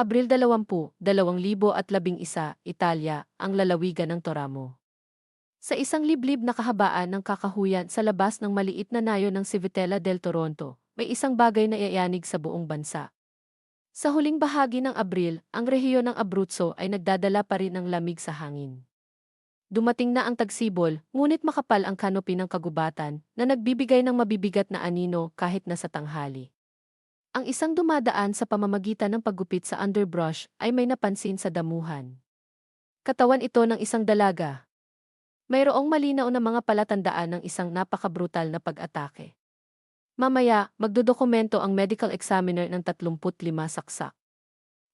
Abril 20, 2011, Italia, ang lalawigan ng Toramo. Sa isang liblib na kahabaan ng kakahuyan sa labas ng maliit na nayo ng Civitella del Toronto, may isang bagay na iayanig sa buong bansa. Sa huling bahagi ng Abril, ang rehiyon ng Abruzzo ay nagdadala pa rin ng lamig sa hangin. Dumating na ang tagsibol, ngunit makapal ang kanopi ng kagubatan na nagbibigay ng mabibigat na anino kahit na sa tanghali. Ang isang dumadaan sa pamamagitan ng paggupit sa underbrush ay may napansin sa damuhan. Katawan ito ng isang dalaga. Mayroong malinaw na mga palatandaan ng isang napakabrutal na pag-atake. Mamaya, magdodokumento ang medical examiner ng 35 saksak.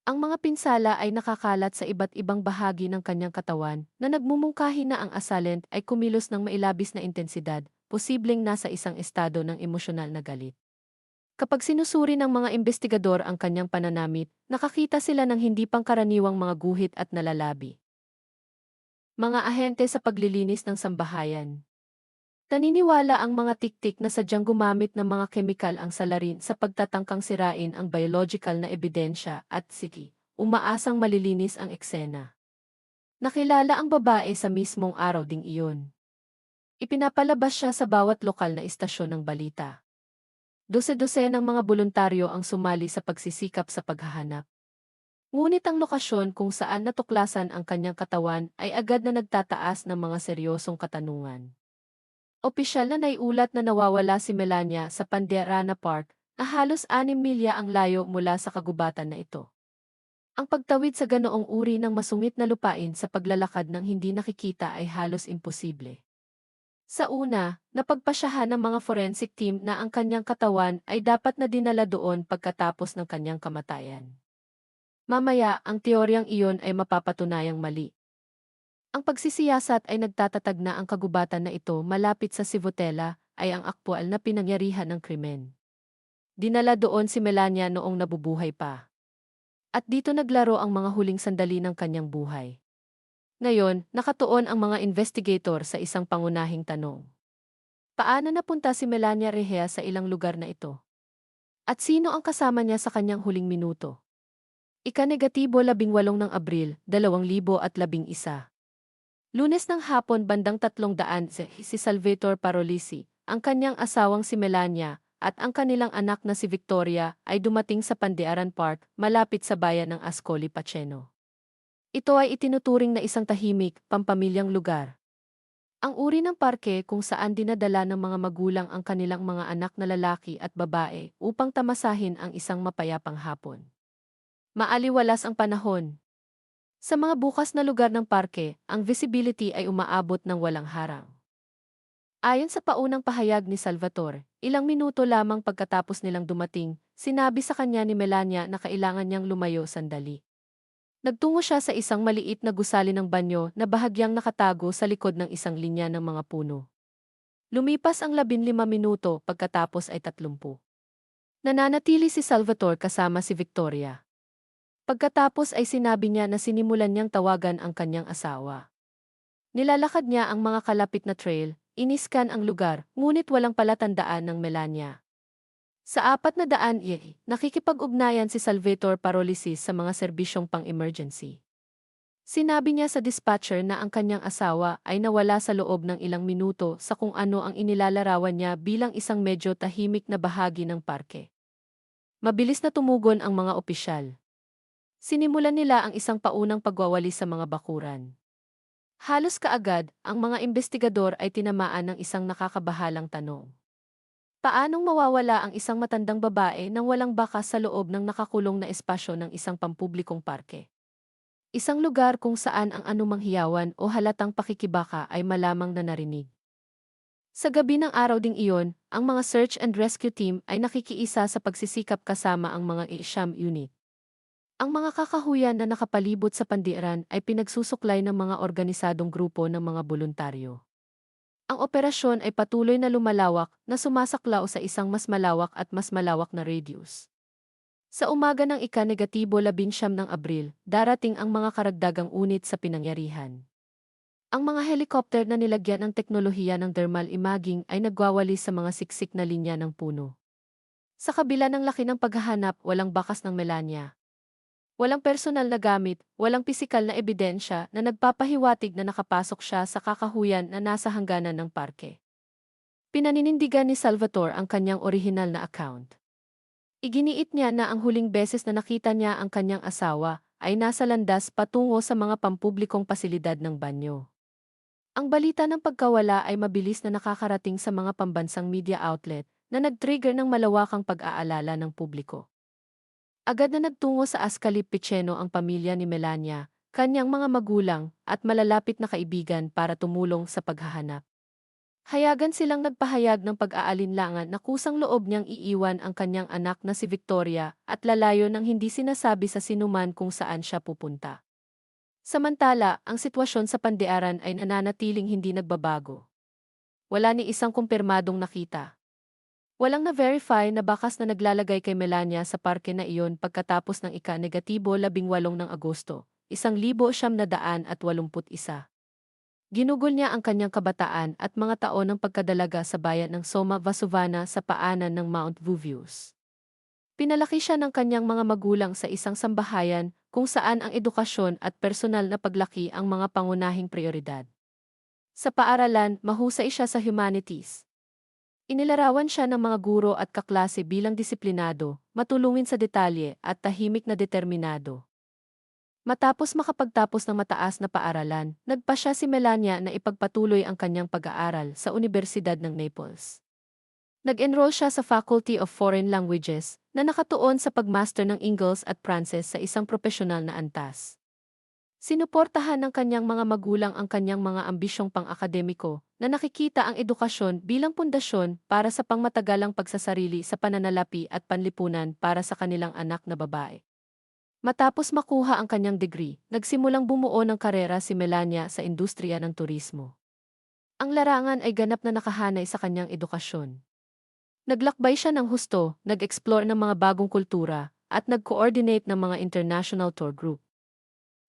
Ang mga pinsala ay nakakalat sa iba't ibang bahagi ng kanyang katawan na nagmumungkahi na ang assailant ay kumilos ng mailabis na intensidad, posibleng nasa isang estado ng emosyonal na galit. Kapag sinusuri ng mga investigador ang kanyang pananamit, nakakita sila ng hindi pangkaraniwang mga guhit at nalalabi. Mga ahente sa paglilinis ng sambahayan. Naniniwala ang mga tiktik na sadyang gumamit ng mga kemikal ang salarin sa pagtatangkang sirain ang biological na ebidensya at sige, umaasang malilinis ang eksena. Nakilala ang babae sa mismong araw ding iyon. Ipinapalabas siya sa bawat lokal na istasyon ng balita. Dose-dose ng mga voluntaryo ang sumali sa pagsisikap sa paghahanap. Ngunit ang lokasyon kung saan natuklasan ang kanyang katawan ay agad na nagtataas ng mga seryosong katanungan. Opisyal na naiulat na nawawala si Melania sa Panderana Park na halos 6 milya ang layo mula sa kagubatan na ito. Ang pagtawid sa ganoong uri ng masungit na lupain sa paglalakad ng hindi nakikita ay halos imposible. Sa una, napagpasyahan ng mga forensic team na ang kanyang katawan ay dapat na dinala doon pagkatapos ng kanyang kamatayan. Mamaya, ang teoryang iyon ay mapapatunayang mali. Ang pagsisiyasat ay nagtatatag na ang kagubatan na ito malapit sa Civitella ay ang aktwal na pinangyarihan ng krimen. Dinala doon si Melania noong nabubuhay pa. At dito naglaro ang mga huling sandali ng kanyang buhay. Ngayon, nakatuon ang mga investigator sa isang pangunahing tanong. Paano napunta si Melania Rehea sa ilang lugar na ito? At sino ang kasama niya sa kanyang huling minuto? Ika-negatibo 18 ng Abril, 2011. Lunes ng hapon bandang 300 si Salvatore Parolisi, ang kanyang asawang si Melania, at ang kanilang anak na si Victoria ay dumating sa Pandearan Park, malapit sa bayan ng Ascoli Paceno. Ito ay itinuturing na isang tahimik, pampamilyang lugar. Ang uri ng parke kung saan dinadala ng mga magulang ang kanilang mga anak na lalaki at babae upang tamasahin ang isang mapayapang hapon. Maaliwalas ang panahon. Sa mga bukas na lugar ng parke, ang visibility ay umaabot ng walang harang. Ayon sa paunang pahayag ni Salvatore, ilang minuto lamang pagkatapos nilang dumating, sinabi sa kanya ni Melania na kailangan niyang lumayo sandali. Nagtungo siya sa isang maliit na gusali ng banyo na bahagyang nakatago sa likod ng isang linya ng mga puno. Lumipas ang 15 minuto pagkatapos ay 30. Nananatili si Salvatore kasama si Victoria. Pagkatapos ay sinabi niya na sinimulan niyang tawagan ang kanyang asawa. Nilalakad niya ang mga kalapit na trail, iniskan ang lugar, ngunit walang palatandaan ng Melania. Sa 400 nakikipag-ugnayan si Salvatore Parolisi sa mga serbisyong pang-emergency. Sinabi niya sa dispatcher na ang kanyang asawa ay nawala sa loob ng ilang minuto sa kung ano ang inilalarawan niya bilang isang medyo tahimik na bahagi ng parke. Mabilis na tumugon ang mga opisyal. Sinimulan nila ang isang paunang pagwawalis sa mga bakuran. Halos kaagad, ang mga investigador ay tinamaan ng isang nakakabahalang tanong. Paanong mawawala ang isang matandang babae nang walang bakas sa loob ng nakakulong na espasyo ng isang pampublikong parke? Isang lugar kung saan ang anumang hiyawan o halatang pakikibaka ay malamang na narinig. Sa gabi ng araw ding iyon, ang mga search and rescue team ay nakikiisa sa pagsisikap kasama ang mga ESHAM unit. Ang mga kakahuyan na nakapalibot sa pandiran ay pinagsusuklay ng mga organisadong grupo ng mga voluntaryo. Ang operasyon ay patuloy na lumalawak na sumasaklaw sa isang mas malawak at mas malawak na radius. Sa umaga ng ika-19 ng Abril, darating ang mga karagdagang unit sa pinangyarihan. Ang mga helicopter na nilagyan ng teknolohiya ng thermal imaging ay nagwawalis sa mga siksik na linya ng puno. Sa kabila ng laki ng paghahanap, walang bakas ng Melania. Walang personal na gamit, walang pisikal na ebidensya na nagpapahiwatig na nakapasok siya sa kakahuyan na nasa hangganan ng parke. Pinaninindigan ni Salvatore ang kanyang orihinal na account. Iginiit niya na ang huling beses na nakita niya ang kanyang asawa ay nasa landas patungo sa mga pampublikong pasilidad ng banyo. Ang balita ng pagkawala ay mabilis na nakakarating sa mga pambansang media outlet na nag-trigger ng malawakang pag-aalala ng publiko. Agad na nagtungo sa Ascalip Piceno ang pamilya ni Melania, kanyang mga magulang at malalapit na kaibigan para tumulong sa paghahanap. Hayagan silang nagpahayag ng pag-aalinlangan na kusang loob niyang iiwan ang kanyang anak na si Victoria at lalayo nang hindi sinasabi sa sinuman kung saan siya pupunta. Samantala, ang sitwasyon sa Pandearan ay nananatiling hindi nagbabago. Wala ni isang kumpirmadong nakita. Walang na-verify na bakas na naglalagay kay Melania sa parke na iyon pagkatapos ng ika-18 ng Agosto, 1981. Ginugol niya ang kanyang kabataan at mga taon ng pagkadalaga sa bayan ng Soma Vasuvana sa paanan ng Mount Vuvius. Pinalaki siya ng kanyang mga magulang sa isang sambahayan kung saan ang edukasyon at personal na paglaki ang mga pangunahing prioridad. Sa paaralan, mahusay siya sa humanities. Inilarawan siya ng mga guro at kaklase bilang disiplinado, matulungin sa detalye at tahimik na determinado. Matapos makapagtapos ng mataas na paaralan, nagpasya si Melania na ipagpatuloy ang kanyang pag-aaral sa Universidad ng Naples. Nag-enroll siya sa Faculty of Foreign Languages na nakatuon sa pagmaster ng Ingles at Pranses sa isang propesyonal na antas. Sinuportahan ng kanyang mga magulang ang kanyang mga ambisyong pang-akademiko na nakikita ang edukasyon bilang pundasyon para sa pangmatagalang pagsasarili sa pananalapi at panlipunan para sa kanilang anak na babae. Matapos makuha ang kanyang degree, nagsimulang bumuo ng karera si Melania sa industriya ng turismo. Ang larangan ay ganap na nakahanay sa kanyang edukasyon. Naglakbay siya ng husto, nag-explore ng mga bagong kultura, at nag-coordinate ng mga international tour group.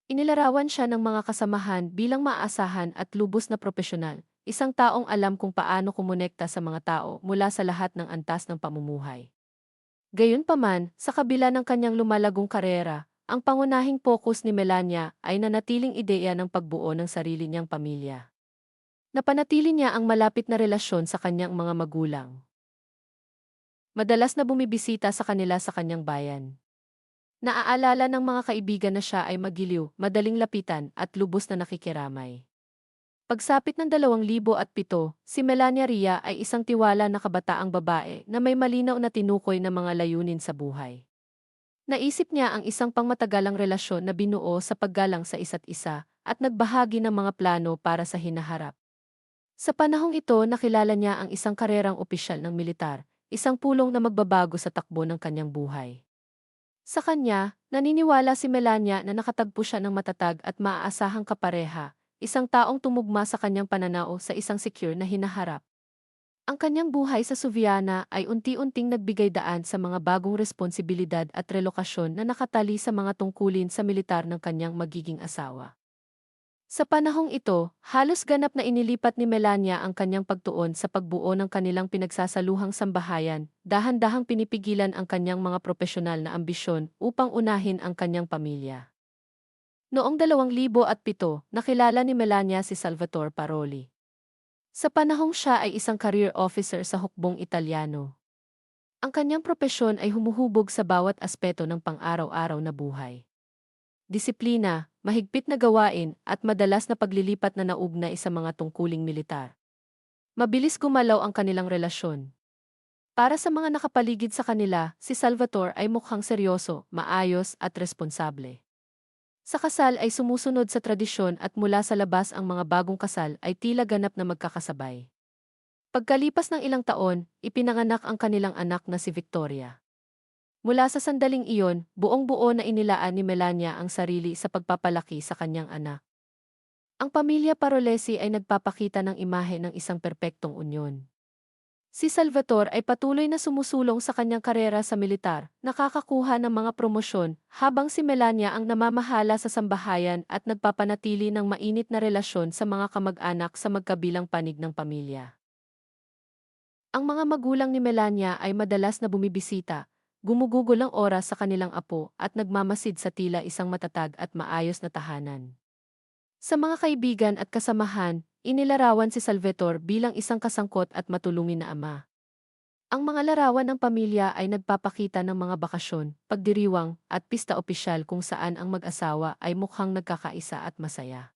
Inilarawan siya ng mga kasamahan bilang maaasahan at lubos na propesyonal, isang taong alam kung paano kumonekta sa mga tao mula sa lahat ng antas ng pamumuhay. Gayunpaman, sa kabila ng kanyang lumalagong karera, ang pangunahing focus ni Melania ay nanatiling ideya ng pagbuo ng sarili niyang pamilya. Napanatili niya ang malapit na relasyon sa kanyang mga magulang. Madalas na bumibisita sa kanila sa kanyang bayan. Naaalala ng mga kaibigan na siya ay magiliw, madaling lapitan at lubos na nakikiramay. Pagsapit ng 2007, si Melania Ria ay isang tiwala na kabataang babae na may malinaw na tinukoy na mga layunin sa buhay. Naisip niya ang isang pangmatagalang relasyon na binuo sa paggalang sa isa't isa at nagbahagi ng mga plano para sa hinaharap. Sa panahong ito, nakilala niya ang isang karerang opisyal ng militar, isang pulong na magbabago sa takbo ng kanyang buhay. Sa kanya, naniniwala si Melania na nakatagpo siya ng matatag at maaasahang kapareha, isang taong tumugma sa kanyang pananaw sa isang secure na hinaharap. Ang kanyang buhay sa Suviana ay unti-unting nagbigay daan sa mga bagong responsibilidad at relokasyon na nakatali sa mga tungkulin sa militar ng kanyang magiging asawa. Sa panahong ito, halos ganap na inilipat ni Melania ang kanyang pagtuon sa pagbuo ng kanilang pinagsasaluhang sambahayan, dahan-dahang pinipigilan ang kanyang mga propesyonal na ambisyon upang unahin ang kanyang pamilya. Noong 2007, nakilala ni Melania si Salvatore Paroli. Sa panahong siya ay isang career officer sa hukbong Italyano. Ang kanyang propesyon ay humuhubog sa bawat aspeto ng pang-araw-araw na buhay. Disiplina, mahigpit na gawain at madalas na paglilipat na naugnay sa mga tungkuling militar. Mabilis gumalaw ang kanilang relasyon. Para sa mga nakapaligid sa kanila, si Salvatore ay mukhang seryoso, maayos at responsable. Sa kasal ay sumusunod sa tradisyon at mula sa labas ang mga bagong kasal ay tila ganap na magkakasabay. Pagkalipas ng ilang taon, ipinanganak ang kanilang anak na si Victoria. Mula sa sandaling iyon, buong-buo na inilaan ni Melania ang sarili sa pagpapalaki sa kanyang anak. Ang pamilya Parolesi ay nagpapakita ng imahe ng isang perpektong unyon. Si Salvatore ay patuloy na sumusulong sa kanyang karera sa militar, nakakakuha ng mga promosyon, habang si Melania ang namamahala sa sambahayan at nagpapanatili ng mainit na relasyon sa mga kamag-anak sa magkabilang panig ng pamilya. Ang mga magulang ni Melania ay madalas na bumibisita, gumugugol ang oras sa kanilang apo at nagmamasid sa tila isang matatag at maayos na tahanan. Sa mga kaibigan at kasamahan, inilarawan si Salvatore bilang isang kasangkot at matulungin na ama. Ang mga larawan ng pamilya ay nagpapakita ng mga bakasyon, pagdiriwang, at pista opisyal kung saan ang mag-asawa ay mukhang nagkakaisa at masaya.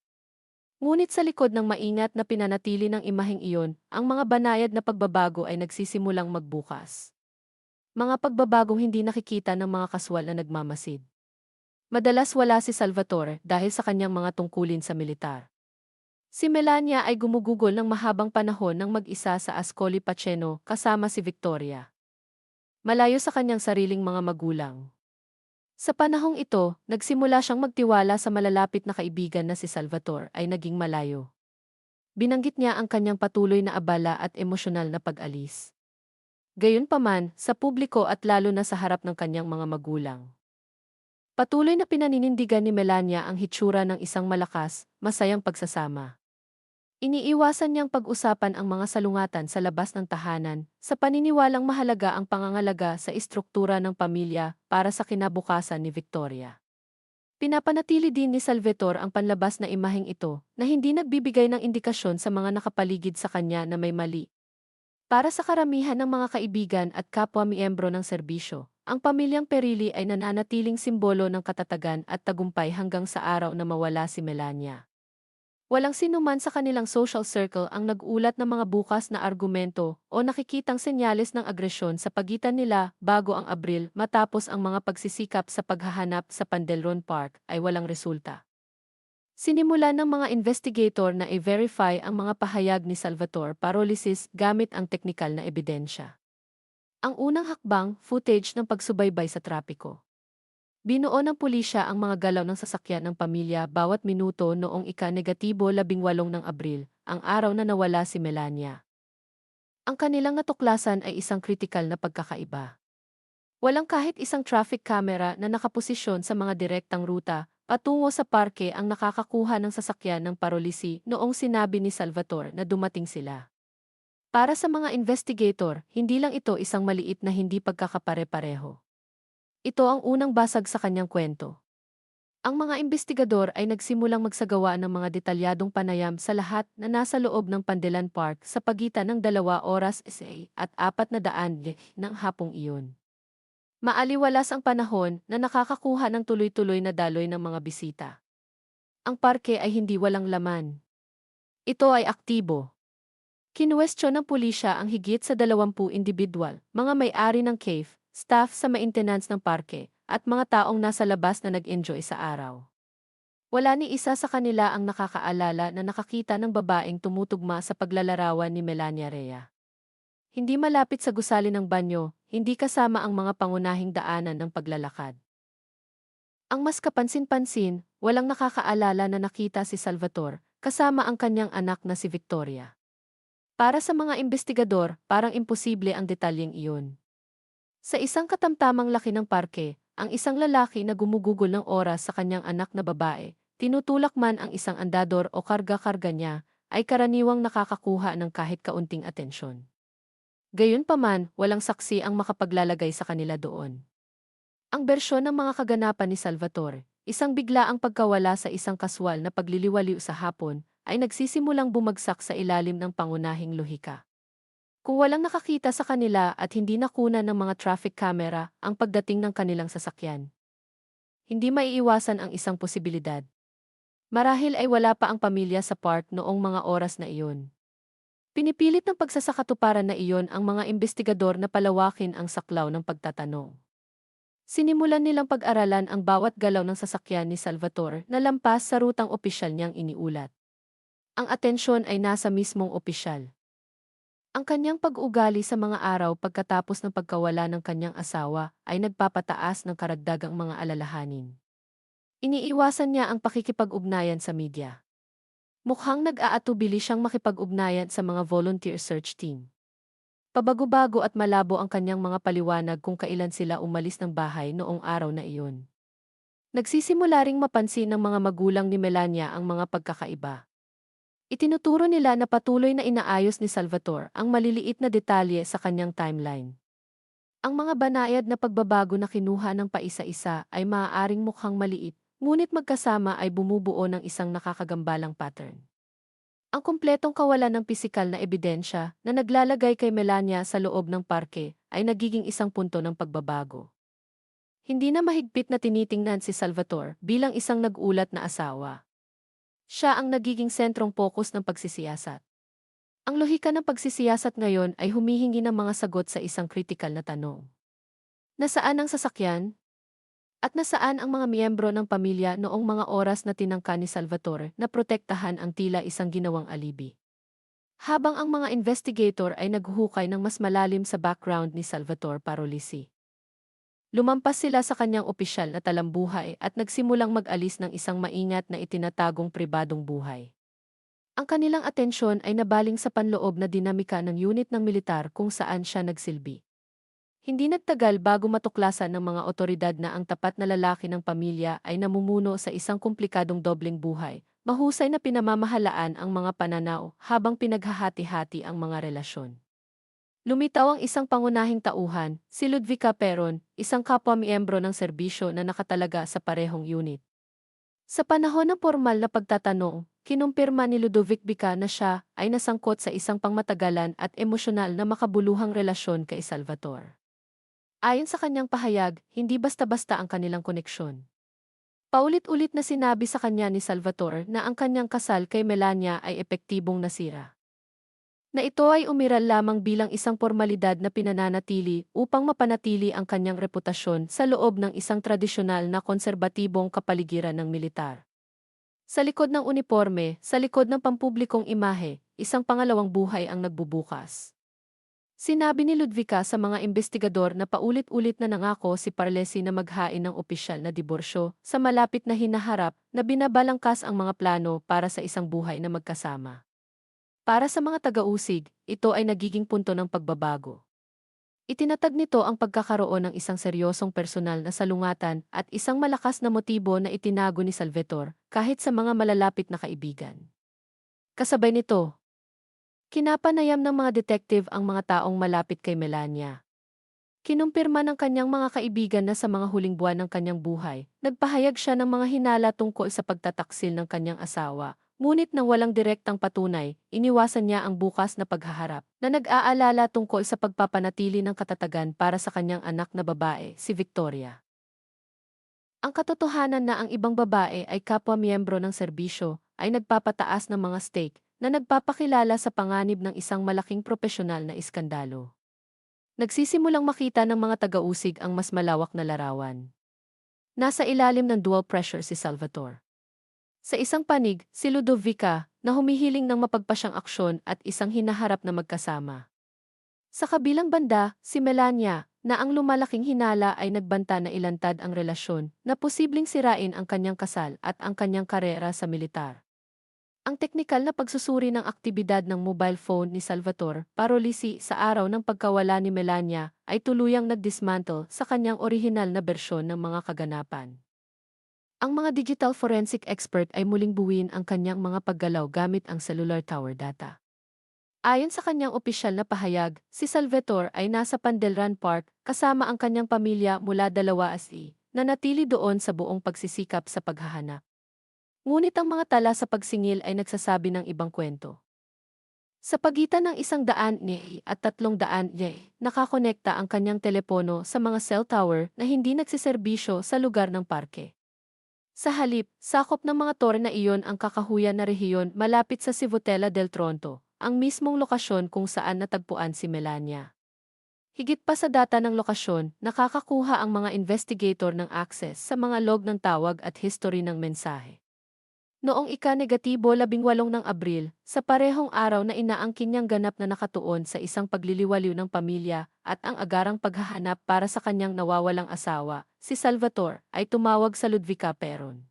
Ngunit sa likod ng maingat na pinanatili ng imaheng iyon, ang mga banayad na pagbabago ay nagsisimulang magbukas. Mga pagbabagong hindi nakikita ng mga kaswal na nagmamasid. Madalas wala si Salvatore dahil sa kanyang mga tungkulin sa militar. Si Melania ay gumugugol ng mahabang panahon ng mag-isa sa Ascoli Paceno kasama si Victoria. Malayo sa kanyang sariling mga magulang. Sa panahong ito, nagsimula siyang magtiwala sa malalapit na kaibigan na si Salvatore ay naging malayo. Binanggit niya ang kanyang patuloy na abala at emosyonal na pag-alis. Gayunpaman, sa publiko at lalo na sa harap ng kanyang mga magulang. Patuloy na pinaninindigan ni Melania ang hitsura ng isang malakas, masayang pagsasama. Iniiwasan niyang pag-usapan ang mga salungatan sa labas ng tahanan, sa paniniwalang mahalaga ang pangangalaga sa istruktura ng pamilya para sa kinabukasan ni Victoria. Pinapanatili din ni Salvatore ang panlabas na imaheng ito, na hindi nagbibigay ng indikasyon sa mga nakapaligid sa kanya na may mali. Para sa karamihan ng mga kaibigan at kapwa-miyembro ng serbisyo, ang pamilyang Perilli ay nananatiling simbolo ng katatagan at tagumpay hanggang sa araw na mawala si Melania. Walang sinuman sa kanilang social circle ang nag-ulat ng mga bukas na argumento o nakikitang senyales ng agresyon sa pagitan nila bago ang Abril matapos ang mga pagsisikap sa paghahanap sa Pandelron Park ay walang resulta. Sinimulan ng mga investigator na i-verify ang mga pahayag ni Salvatore Parolisis gamit ang teknikal na ebidensya. Ang unang hakbang, footage ng pagsubaybay sa trapiko. Binuo ng pulisya ang mga galaw ng sasakyan ng pamilya bawat minuto noong ika-18 ng Abril, ang araw na nawala si Melania. Ang kanilang natuklasan ay isang kritikal na pagkakaiba. Walang kahit isang traffic camera na nakaposisyon sa mga direktang ruta patungo sa parke ang nakakakuha ng sasakyan ng Parolisi noong sinabi ni Salvatore na dumating sila. Para sa mga investigator, hindi lang ito isang maliit na hindi pagkakapare-pareho. Ito ang unang basag sa kanyang kwento. Ang mga investigador ay nagsimulang magsagawa ng mga detalyadong panayam sa lahat na nasa loob ng Pandelan Park sa pagitan ng 2 oras at 400 ng hapong iyon. Maaliwalas ang panahon na nakakakuha ng tuloy-tuloy na daloy ng mga bisita. Ang parke ay hindi walang laman. Ito ay aktibo. Kinuwestiyon ng pulisya ang higit sa 20 individual, mga may-ari ng cave, staff sa maintenance ng parke, at mga taong nasa labas na nag-enjoy sa araw. Wala ni isa sa kanila ang nakakaalala na nakakita ng babaeng tumutugma sa paglalarawan ni Melania Rhea. Hindi malapit sa gusali ng banyo, hindi kasama ang mga pangunahing daanan ng paglalakad. Ang mas kapansin-pansin, walang nakakaalala na nakita si Salvatore, kasama ang kanyang anak na si Victoria. Para sa mga investigador, parang imposible ang detalyeng iyon. Sa isang katamtamang laki ng parke, ang isang lalaki na gumugugol ng oras sa kanyang anak na babae, tinutulak man ang isang andador o karga-karga niya, ay karaniwang nakakakuha ng kahit kaunting atensyon. Gayunpaman, walang saksi ang makapaglalagay sa kanila doon. Ang bersyon ng mga kaganapan ni Salvatore, isang biglaang pagkawala sa isang kaswal na pagliliwaliw sa hapon, ay nagsisimulang bumagsak sa ilalim ng pangunahing lohika. Kung walang nakakita sa kanila at hindi nakunan ng mga traffic camera ang pagdating ng kanilang sasakyan, hindi maiiwasan ang isang posibilidad. Marahil ay wala pa ang pamilya sa park noong mga oras na iyon. Pinipilit ng pagsasakatuparan na iyon ang mga investigador na palawakin ang saklaw ng pagtatanong. Sinimulan nilang pag-aralan ang bawat galaw ng sasakyan ni Salvatore na lampas sa rutang opisyal niyang iniulat. Ang atensyon ay nasa mismong opisyal. Ang kanyang pag-ugali sa mga araw pagkatapos ng pagkawala ng kanyang asawa ay nagpapataas ng karagdagang mga alalahanin. Iniiwasan niya ang pakikipag-ugnayan sa media. Mukhang nag-aatubili siyang makipag-ugnayan sa mga volunteer search team. Pabago-bago at malabo ang kanyang mga paliwanag kung kailan sila umalis ng bahay noong araw na iyon. Nagsisimula ring mapansin ng mga magulang ni Melania ang mga pagkakaiba. Itinuturo nila na patuloy na inaayos ni Salvatore ang maliliit na detalye sa kanyang timeline. Ang mga banayad na pagbabago na kinuha ng paisa-isa ay maaaring mukhang maliit, ngunit magkasama ay bumubuo ng isang nakakagambalang pattern. Ang kumpletong kawalan ng pisikal na ebidensya na naglalagay kay Melania sa loob ng parke ay nagiging isang punto ng pagbabago. Hindi na mahigpit na tinitingnan si Salvatore bilang isang nag-ulat na asawa. Siya ang nagiging sentrong pokus ng pagsisiyasat. Ang lohika ng pagsisiyasat ngayon ay humihingi ng mga sagot sa isang kritikal na tanong. Nasaan ang sasakyan? At nasaan ang mga miyembro ng pamilya noong mga oras na tinangka ni Salvatore na protektahan ang tila isang ginawang alibi? Habang ang mga investigator ay naghuhukay ng mas malalim sa background ni Salvatore Parolisi. Lumampas sila sa kanyang opisyal na talambuhay at nagsimulang mag-alis ng isang maingat na itinatagong pribadong buhay. Ang kanilang atensyon ay nabaling sa panloob na dinamika ng unit ng militar kung saan siya nagsilbi. Hindi nagtagal bago matuklasan ng mga otoridad na ang tapat na lalaki ng pamilya ay namumuno sa isang komplikadong dobleng buhay. Mahusay na pinamamahalaan ang mga pananaw habang pinaghahati-hati ang mga relasyon. Lumitaw ang isang pangunahing tauhan, si Ludvica Peron, isang kapwa-miyembro ng serbisyo na nakatalaga sa parehong unit. Sa panahon ng formal na pagtatanong, kinumpirma ni Ludovic Bica na siya ay nasangkot sa isang pangmatagalan at emosyonal na makabuluhang relasyon kay Salvatore. Ayon sa kanyang pahayag, hindi basta-basta ang kanilang koneksyon. Paulit-ulit na sinabi sa kanya ni Salvatore na ang kanyang kasal kay Melania ay epektibong nasira. Na ito ay umiral lamang bilang isang formalidad na pinananatili upang mapanatili ang kanyang reputasyon sa loob ng isang tradisyonal na konserbatibong kapaligiran ng militar. Sa likod ng uniforme, sa likod ng pampublikong imahe, isang pangalawang buhay ang nagbubukas. Sinabi ni Ludvica sa mga investigador na paulit-ulit na nangako si Parlesi na maghain ng opisyal na diborsyo sa malapit na hinaharap na binabalangkas ang mga plano para sa isang buhay na magkasama. Para sa mga taga-usig, ito ay nagiging punto ng pagbabago. Itinatag nito ang pagkakaroon ng isang seryosong personal na salungatan at isang malakas na motibo na itinago ni Salvatore kahit sa mga malalapit na kaibigan. Kasabay nito, kinapanayam ng mga detective ang mga taong malapit kay Melania. Kinumpirma ng kanyang mga kaibigan na sa mga huling buwan ng kanyang buhay, nagpahayag siya ng mga hinala tungkol sa pagtataksil ng kanyang asawa. Ngunit nang walang direktang patunay, iniwasan niya ang bukas na paghaharap na nag-aalala tungkol sa pagpapanatili ng katatagan para sa kanyang anak na babae, si Victoria. Ang katotohanan na ang ibang babae ay kapwa-miyembro ng serbisyo ay nagpapataas ng mga stake na nagpapakilala sa panganib ng isang malaking propesyonal na iskandalo. Nagsisimulang makita ng mga taga-usig ang mas malawak na larawan. Nasa ilalim ng dual pressure si Salvatore. Sa isang panig, si Ludovica, na humihiling ng mapagpasyang aksyon at isang hinaharap na magkasama. Sa kabilang banda, si Melania, na ang lumalaking hinala ay nagbanta na ilantad ang relasyon na posibleng sirain ang kanyang kasal at ang kanyang karera sa militar. Ang teknikal na pagsusuri ng aktibidad ng mobile phone ni Salvatore Parolisi sa araw ng pagkawala ni Melania ay tuluyang nagdismantle sa kanyang orihinal na bersyon ng mga kaganapan. Ang mga digital forensic expert ay muling buuin ang kanyang mga paggalaw gamit ang cellular tower data. Ayon sa kanyang opisyal na pahayag, si Salvatore ay nasa Pandelran Park kasama ang kanyang pamilya mula 2 na natili doon sa buong pagsisikap sa paghahanap. Ngunit ang mga tala sa pagsingil ay nagsasabi ng ibang kwento. Sa pagitan ng 100 ni at 300 ni, nakakonekta ang kanyang telepono sa mga cell tower na hindi nagsiserbisyo sa lugar ng parke. Sa halip, sakop ng mga tore na iyon ang kakahuyan na rehiyon malapit sa Civitella del Tronto, ang mismong lokasyon kung saan natagpuan si Melania. Higit pa sa data ng lokasyon, nakakakuha ang mga investigator ng access sa mga log ng tawag at history ng mensahe. Noong ika-18 ng Abril, sa parehong araw na inaangkin niyang ganap na nakatuon sa isang pagliliwaliw ng pamilya at ang agarang paghahanap para sa kanyang nawawalang asawa, si Salvatore ay tumawag sa Ludvica Peron.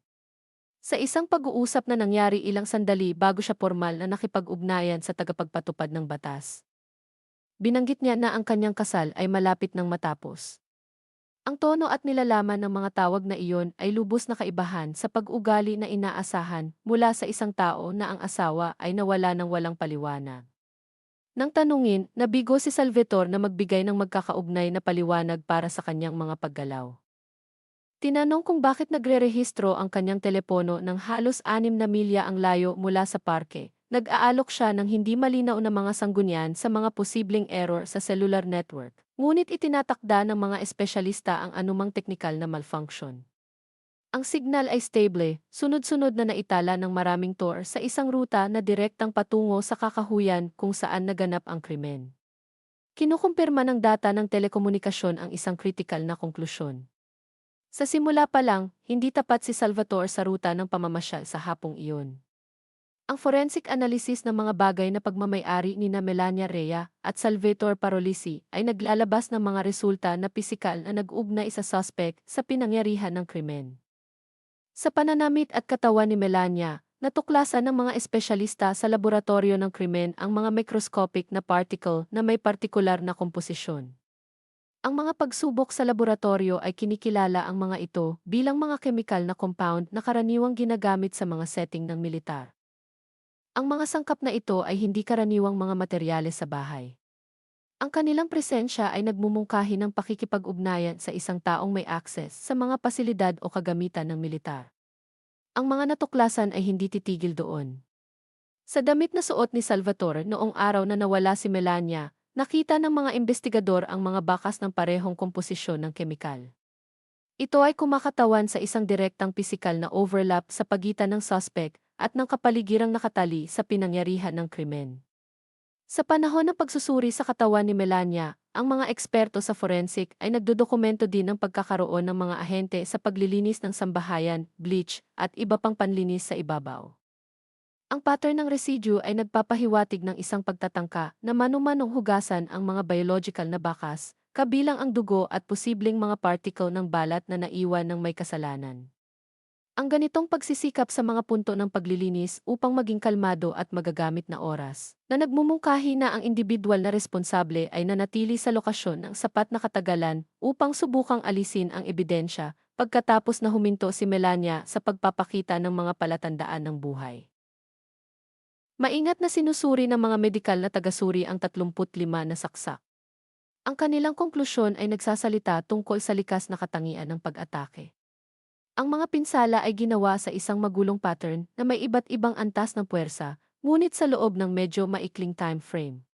Sa isang pag-uusap na nangyari ilang sandali bago siya formal na nakipag-ugnayan sa tagapagpatupad ng batas. Binanggit niya na ang kanyang kasal ay malapit nang matapos. Ang tono at nilalaman ng mga tawag na iyon ay lubos na kaibahan sa pag-ugali na inaasahan mula sa isang tao na ang asawa ay nawala ng walang paliwanag. Nang tanungin, nabigo si Salvatore na magbigay ng magkakaugnay na paliwanag para sa kanyang mga paggalaw. Tinanong kung bakit nagre-rehistro ang kanyang telepono ng halos 6 na milya ang layo mula sa parke. Nag-aalok siya ng hindi malinaw na mga sanggunian sa mga posibleng error sa cellular network. Ngunit itinatakda ng mga espesyalista ang anumang teknikal na malfunction. Ang signal ay stable, sunod-sunod na naitala ng maraming tour sa isang ruta na direktang patungo sa kakahuyan kung saan naganap ang krimen. Kinukumpirma ng data ng telekomunikasyon ang isang kritikal na konklusyon. Sa simula pa lang, hindi tapat si Salvatore sa ruta ng pamamasyal sa hapong iyon. Ang forensic analysis ng mga bagay na pagmamay-ari ni Melania Rhea at Salvatore Parolisi ay naglalabas ng mga resulta na pisikal na nag-ugnay sa suspect sa pinangyarihan ng krimen. Sa pananamit at katawan ni Melania, natuklasan ng mga espesyalista sa laboratorio ng krimen ang mga microscopic na particle na may partikular na komposisyon. Ang mga pagsubok sa laboratorio ay kinikilala ang mga ito bilang mga chemical na compound na karaniwang ginagamit sa mga setting ng militar. Ang mga sangkap na ito ay hindi karaniwang mga materyales sa bahay. Ang kanilang presensya ay nagmumungkahi ng pakikipag-ugnayan sa isang taong may access sa mga pasilidad o kagamitan ng militar. Ang mga natuklasan ay hindi titigil doon. Sa damit na suot ni Salvatore noong araw na nawala si Melania, nakita ng mga investigador ang mga bakas ng parehong komposisyon ng kemikal. Ito ay kumakatawan sa isang direktang pisikal na overlap sa pagitan ng suspect at ng kapaligirang nakatali sa pinangyarihan ng krimen. Sa panahon ng pagsusuri sa katawan ni Melania, ang mga eksperto sa forensic ay nagdodokumento din ng pagkakaroon ng mga ahente sa paglilinis ng sambahayan, bleach, at iba pang panlinis sa ibabaw. Ang pattern ng residue ay nagpapahiwatig ng isang pagtatangka na manumanong hugasan ang mga biological na bakas, kabilang ang dugo at posibleng mga particle ng balat na naiwan ng may kasalanan. Ang ganitong pagsisikap sa mga punto ng paglilinis upang maging kalmado at magagamit na oras, na nagmumungkahi na ang individual na responsable ay nanatili sa lokasyon ng sapat na katagalan upang subukang alisin ang ebidensya pagkatapos na huminto si Melania sa pagpapakita ng mga palatandaan ng buhay. Maingat na sinusuri ng mga medikal na tagasuri ang 35 na saksak. Ang kanilang konklusyon ay nagsasalita tungkol sa likas na katangian ng pag-atake. Ang mga pinsala ay ginawa sa isang magulong pattern na may iba't ibang antas ng puwersa, ngunit sa loob ng medyo maikling time frame.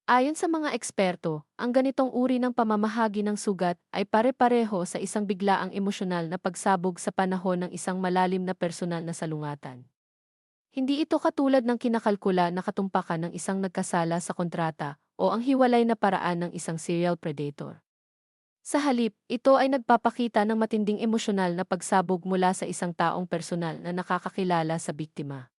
Ayon sa mga eksperto, ang ganitong uri ng pamamahagi ng sugat ay pare-pareho sa isang biglaang emosyonal na pagsabog sa panahon ng isang malalim na personal na salungatan. Hindi ito katulad ng kinakalkula na katumpakan ng isang nagkasala sa kontrata o ang hiwalay na paraan ng isang serial predator. Sa halip, ito ay nagpapakita ng matinding emosyonal na pagsabog mula sa isang taong personal na nakakakilala sa biktima.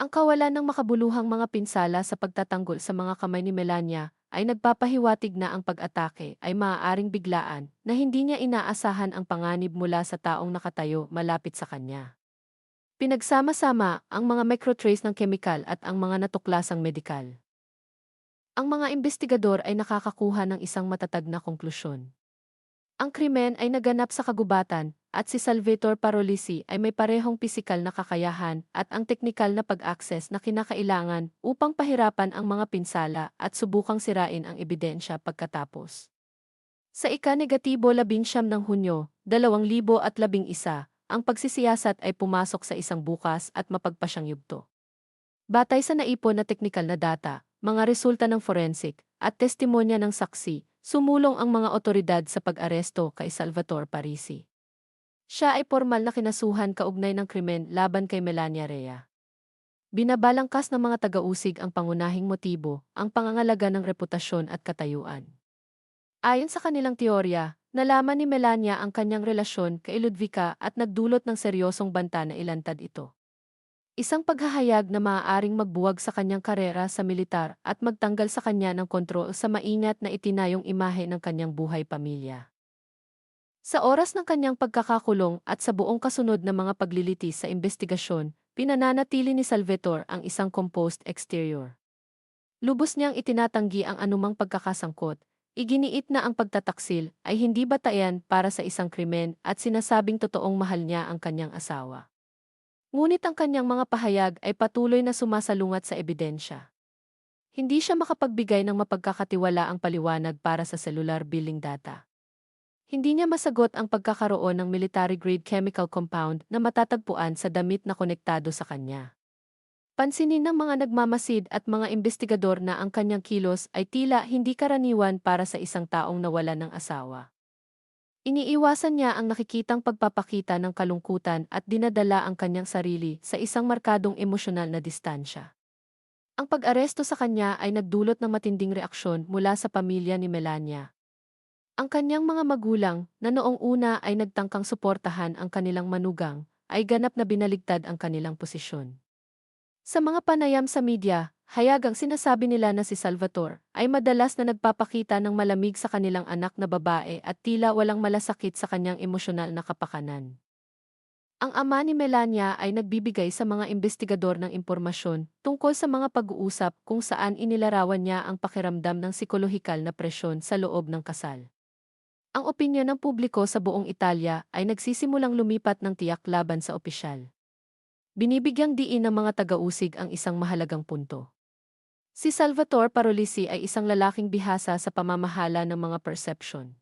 Ang kawalan ng makabuluhang mga pinsala sa pagtatanggol sa mga kamay ni Melania ay nagpapahiwatig na ang pag-atake ay maaaring biglaan na hindi niya inaasahan ang panganib mula sa taong nakatayo malapit sa kanya. Pinagsama-sama ang mga microtrace ng kemikal at ang mga natuklasang medikal. Ang mga investigador ay nakakakuha ng isang matatag na konklusyon. Ang krimen ay naganap sa kagubatan at si Salvatore Parolisi ay may parehong pisikal na kakayahan at ang teknikal na pag-access na kinakailangan upang pahirapan ang mga pinsala at subukang sirain ang ebidensya pagkatapos. Sa ika-19 ng Hunyo, 2011, ang pagsisiyasat ay pumasok sa isang bukas at mapagpasyang yugto. Batay sa naipon na teknikal na data, mga resulta ng forensic, at testimonya ng saksi, sumulong ang mga otoridad sa pag-aresto kay Salvatore Parisi. Siya ay formal na kinasuhan kaugnay ng krimen laban kay Melania Rhea. Binabalangkas ng mga taga-usig ang pangunahing motibo, ang pangangalaga ng reputasyon at katayuan. Ayon sa kanilang teorya, nalaman ni Melania ang kanyang relasyon kay Ludvika at nagdulot ng seryosong banta na ilantad ito. Isang paghahayag na maaaring magbuwag sa kanyang karera sa militar at magtanggal sa kanya ng kontrol sa maingat na itinayong imahe ng kanyang buhay pamilya. Sa oras ng kanyang pagkakakulong at sa buong kasunod na mga paglilitis sa investigasyon, pinananatili ni Salvatore ang isang composed exterior. Lubos niyang itinatanggi ang anumang pagkakasangkot, iginiit na ang pagtataksil ay hindi batayan para sa isang krimen at sinasabing totoong mahal niya ang kanyang asawa. Ngunit ang kanyang mga pahayag ay patuloy na sumasalungat sa ebidensya. Hindi siya makapagbigay ng mapagkakatiwalaang paliwanag para sa cellular billing data. Hindi niya masagot ang pagkakaroon ng military-grade chemical compound na matatagpuan sa damit na konektado sa kanya. Pansinin ng mga nagmamasid at mga investigador na ang kanyang kilos ay tila hindi karaniwan para sa isang taong nawalan ng asawa. Iniiwasan niya ang nakikitang pagpapakita ng kalungkutan at dinadala ang kanyang sarili sa isang markadong emosyonal na distansya. Ang pag-aresto sa kanya ay nagdulot ng matinding reaksyon mula sa pamilya ni Melania. Ang kanyang mga magulang, na noong una ay nagtangkang suportahan ang kanilang manugang, ay ganap na binaligtad ang kanilang posisyon. Sa mga panayam sa media, hayagang sinasabi nila na si Salvatore ay madalas na nagpapakita ng malamig sa kanilang anak na babae at tila walang malasakit sa kanyang emosyonal na kapakanan. Ang ama ni Melania ay nagbibigay sa mga investigador ng impormasyon tungkol sa mga pag-uusap kung saan inilarawan niya ang pakiramdam ng psikolohikal na presyon sa loob ng kasal. Ang opinyon ng publiko sa buong Italia ay nagsisimulang lumipat ng tiyak laban sa opisyal. Binibigyang diin ng mga taga-usig ang isang mahalagang punto. Si Salvatore Parolisi ay isang lalaking bihasa sa pamamahala ng mga perception.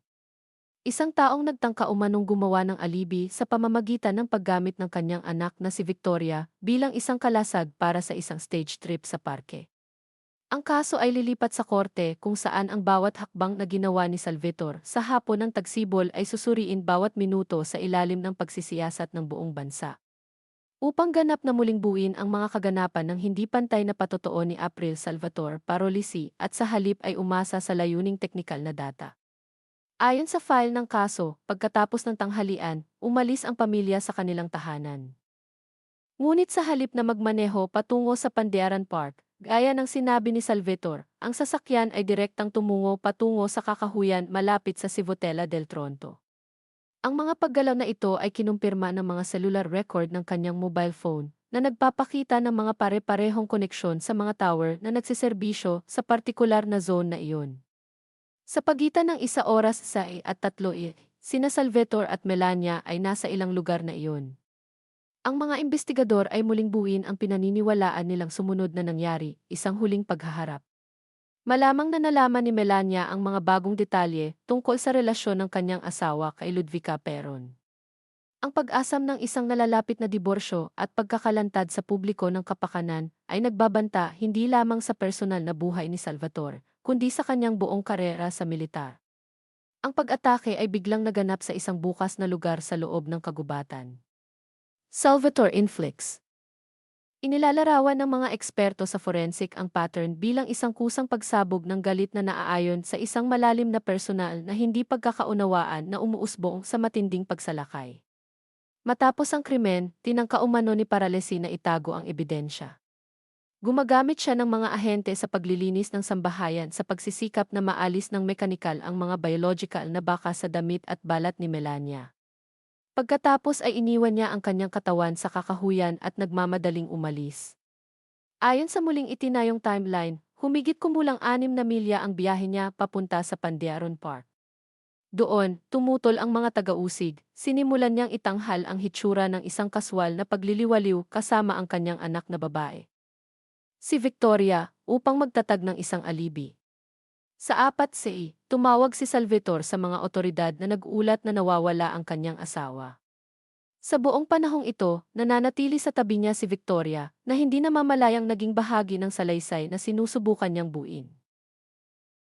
Isang taong nagtangka umanong gumawa ng alibi sa pamamagitan ng paggamit ng kanyang anak na si Victoria bilang isang kalasag para sa isang stage trip sa parke. Ang kaso ay lilipat sa korte kung saan ang bawat hakbang na ginawa ni Salvatore sa hapon ng tagsibol ay susuriin bawat minuto sa ilalim ng pagsisiyasat ng buong bansa. Upang ganap na muling buuin ang mga kaganapan ng hindi pantay na patotoo ni April Salvatore Parolisi at sa halip ay umasa sa layuning teknikal na data. Ayon sa file ng kaso, pagkatapos ng tanghalian, umalis ang pamilya sa kanilang tahanan. Ngunit sa halip na magmaneho patungo sa Pandearan Park, gaya ng sinabi ni Salvatore, ang sasakyan ay direktang tumungo patungo sa kakahuyan malapit sa Civitella del Tronto. Ang mga paggalaw na ito ay kinumpirma ng mga cellular record ng kanyang mobile phone na nagpapakita ng mga pare-parehong koneksyon sa mga tower na nagsiserbisyo sa partikular na zone na iyon. Sa pagitan ng 1 oras at 3 sina Salvatore at Melania ay nasa ilang lugar na iyon. Ang mga investigador ay muling buuin ang pinaniniwalaan nilang sumunod na nangyari, isang huling paghaharap. Malamang na nalaman ni Melania ang mga bagong detalye tungkol sa relasyon ng kanyang asawa kay Ludvica Peron. Ang pag-asam ng isang nalalapit na diborsyo at pagkakalantad sa publiko ng kapakanan ay nagbabanta hindi lamang sa personal na buhay ni Salvatore, kundi sa kanyang buong karera sa militar. Ang pag-atake ay biglang naganap sa isang bukas na lugar sa loob ng kagubatan. Salvatore inflicts. Inilalarawan ng mga eksperto sa forensic ang pattern bilang isang kusang pagsabog ng galit na naaayon sa isang malalim na personal na hindi pagkakaunawaan na umuusbong sa matinding pagsalakay. Matapos ang krimen, tinangka umano ni Parolisi na itago ang ebidensya. Gumagamit siya ng mga ahente sa paglilinis ng sambahayan sa pagsisikap na maalis ng mekanikal ang mga biological na baka sa damit at balat ni Melania. Pagkatapos ay iniwan niya ang kanyang katawan sa kakahuyan at nagmamadaling umalis. Ayon sa muling itinayong timeline, humigit kumulang 6 na milya ang biyahe niya papunta sa Pandearon Park. Doon, tumutol ang mga taga-usig, sinimulan niyang itanghal ang hitsura ng isang kaswal na pagliliwaliw kasama ang kanyang anak na babae. Si Victoria, upang magtatag ng isang alibi. Sa 4 tumawag si Salvatore sa mga otoridad na nag-ulat na nawawala ang kanyang asawa. Sa buong panahong ito, nananatili sa tabi niya si Victoria na hindi namamalayang naging bahagi ng salaysay na sinusubukan niyang buuin.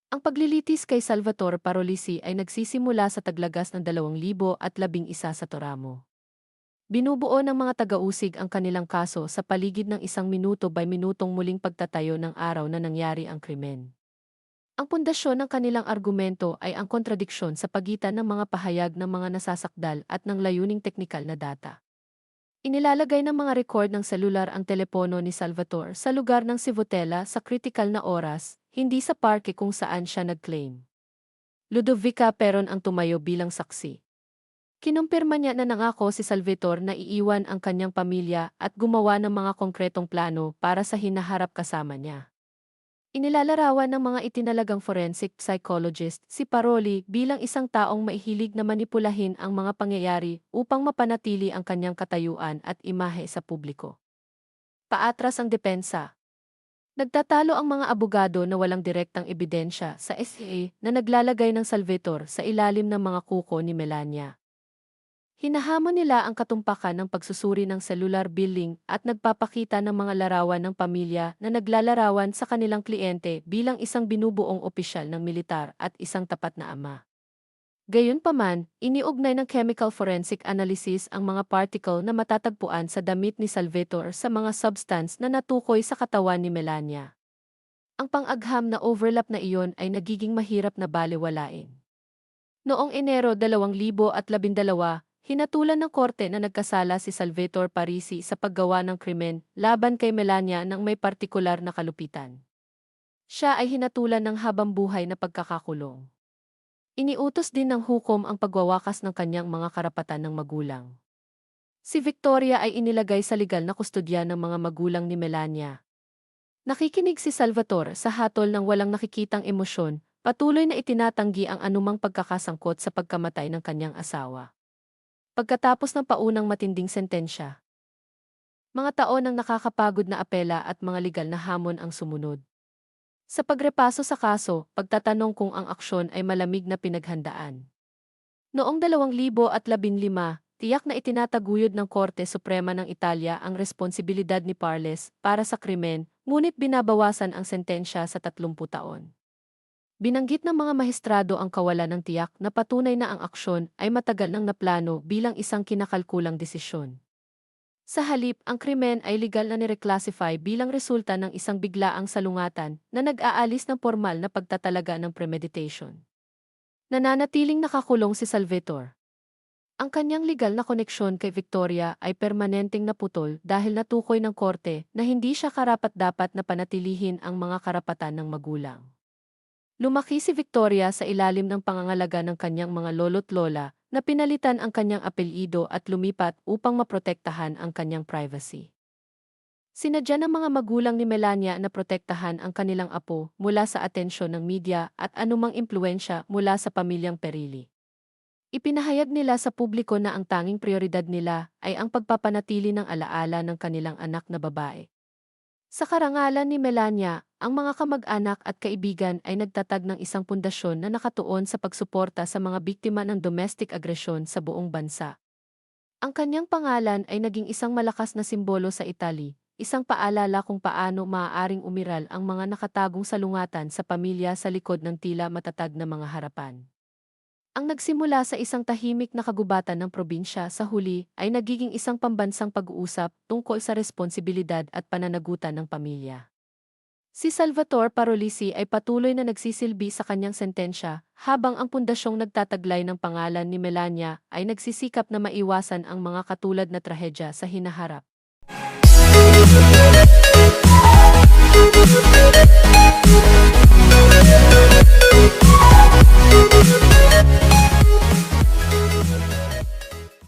Ang paglilitis kay Salvatore Parolisi ay nagsisimula sa taglagas ng 2011 sa Toramo. Binubuo ng mga taga-usig ang kanilang kaso sa paligid ng 1 minuto by minutong muling pagtatayo ng araw na nangyari ang krimen. Ang pundasyon ng kanilang argumento ay ang kontradiksyon sa pagitan ng mga pahayag ng mga nasasakdal at ng layuning teknikal na data. Inilalagay ng mga record ng selular ang telepono ni Salvatore sa lugar ng Civitella sa kritikal na oras, hindi sa parke kung saan siya nag-claim. Ludovica Peron ang tumayo bilang saksi. Kinumpirma niya na nangako si Salvatore na iiwan ang kanyang pamilya at gumawa ng mga konkretong plano para sa hinaharap kasama niya. Inilalarawan ng mga itinalagang forensic psychologist si Paroli bilang isang taong maihilig na manipulahin ang mga pangyayari upang mapanatili ang kanyang katayuan at imahe sa publiko. Paatras ang depensa. Nagtatalo ang mga abogado na walang direktang ebidensya sa SA na naglalagay ng salvator sa ilalim ng mga kuko ni Melania. Hinahamon nila ang katumpakan ng pagsusuri ng cellular billing at nagpapakita ng mga larawan ng pamilya na naglalarawan sa kanilang kliyente bilang isang binubuong opisyal ng militar at isang tapat na ama. Gayunpaman, iniugnay ng chemical forensic analysis ang mga particle na matatagpuan sa damit ni Salvatore sa mga substance na natukoy sa katawan ni Melania. Ang pang-agham na overlap na iyon ay nagiging mahirap na balewalain. Noong Enero 2012, hinatulan ng korte na nagkasala si Salvatore Parisi sa paggawa ng krimen laban kay Melania ng may partikular na kalupitan. Siya ay hinatulan ng habambuhay na pagkakakulong. Iniutos din ng hukom ang pagwawakas ng kanyang mga karapatan ng magulang. Si Victoria ay inilagay sa legal na kustodya ng mga magulang ni Melania. Nakikinig si Salvatore sa hatol ng walang nakikitang emosyon, patuloy na itinatanggi ang anumang pagkakasangkot sa pagkamatay ng kanyang asawa. Pagkatapos ng paunang matinding sentensya, mga taon ng nakakapagod na apela at mga legal na hamon ang sumunod. Sa pagrepaso sa kaso, pagtatanong kung ang aksyon ay malamig na pinaghandaan. Noong 2015, tiyak na itinataguyod ng Korte Suprema ng Italia ang responsibilidad ni Parles para sa krimen, ngunit binabawasan ang sentensya sa 30 taon. Binanggit ng mga maestrado ang kawalan ng tiyak na patunay na ang aksyon ay matagal nang naplano bilang isang kinakalkulang desisyon. Sa halip, ang krimen ay legal na nireclassify bilang resulta ng isang biglaang salungatan na nag-aalis ng formal na pagtatalaga ng premeditation. Nananatiling nakakulong si Salvatore. Ang kanyang legal na koneksyon kay Victoria ay permanenteng naputol dahil natukoy ng korte na hindi siya karapat-dapat na panatilihin ang mga karapatan ng magulang. Lumaki si Victoria sa ilalim ng pangangalaga ng kanyang mga lolo't lola na pinalitan ang kanyang apelyido at lumipat upang maprotektahan ang kanyang privacy. Sinadya ng mga magulang ni Melania na protektahan ang kanilang apo mula sa atensyon ng media at anumang impluensya mula sa pamilyang Perilli. Ipinahayag nila sa publiko na ang tanging prioridad nila ay ang pagpapanatili ng alaala ng kanilang anak na babae. Sa karangalan ni Melania, ang mga kamag-anak at kaibigan ay nagtatag ng isang pundasyon na nakatuon sa pagsuporta sa mga biktima ng domestic aggression sa buong bansa. Ang kanyang pangalan ay naging isang malakas na simbolo sa Italy, isang paalala kung paano maaaring umiral ang mga nakatagong salungatan sa pamilya sa likod ng tila matatag na mga harapan. Ang nagsimula sa isang tahimik na kagubatan ng probinsya sa huli ay nagiging isang pambansang pag-uusap tungkol sa responsibilidad at pananagutan ng pamilya. Si Salvatore Parolisi ay patuloy na nagsisilbi sa kanyang sentensya habang ang pundasyong nagtataglay ng pangalan ni Melania ay nagsisikap na maiwasan ang mga katulad na trahedya sa hinaharap.